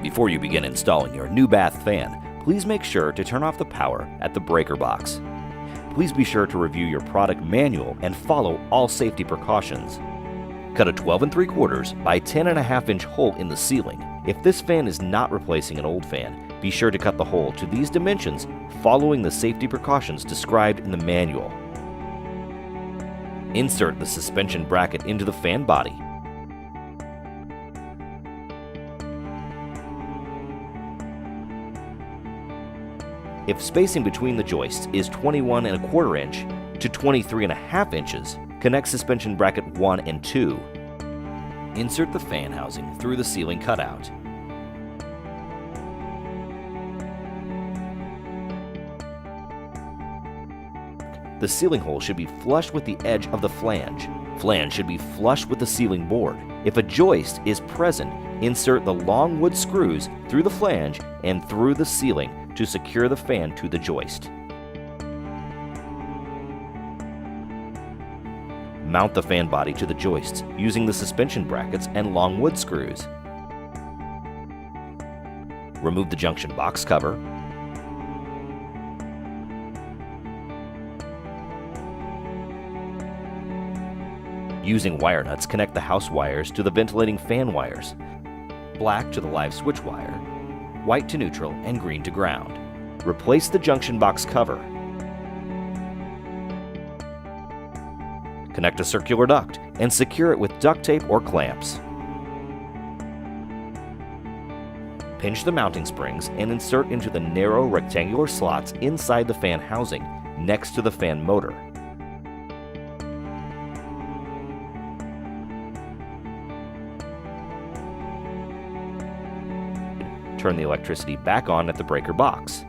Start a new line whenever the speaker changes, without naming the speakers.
Before you begin installing your new bath fan, please make sure to turn off the power at the breaker box. Please be sure to review your product manual and follow all safety precautions. Cut a 12 3/4 by 10.5 inch hole in the ceiling. If this fan is not replacing an old fan, be sure to cut the hole to these dimensions following the safety precautions described in the manual. Insert the suspension bracket into the fan body. If spacing between the joists is 21 1/4 inch to 23 1/2 inches, connect suspension bracket 1 and 2. Insert the fan housing through the ceiling cutout. The ceiling hole should be flush with the edge of the flange. Flange should be flush with the ceiling board. If a joist is present, insert the long wood screws through the flange and through the ceiling to secure the fan to the joist. Mount the fan body to the joists using the suspension brackets and long wood screws. Remove the junction box cover. Using wire nuts, connect the house wires to the ventilating fan wires. Black to the live switch wire, white to neutral, and green to ground. Replace the junction box cover. Connect a circular duct and secure it with duct tape or clamps. Pinch the mounting springs and insert into the narrow rectangular slots inside the fan housing next to the fan motor. Turn the electricity back on at the breaker box.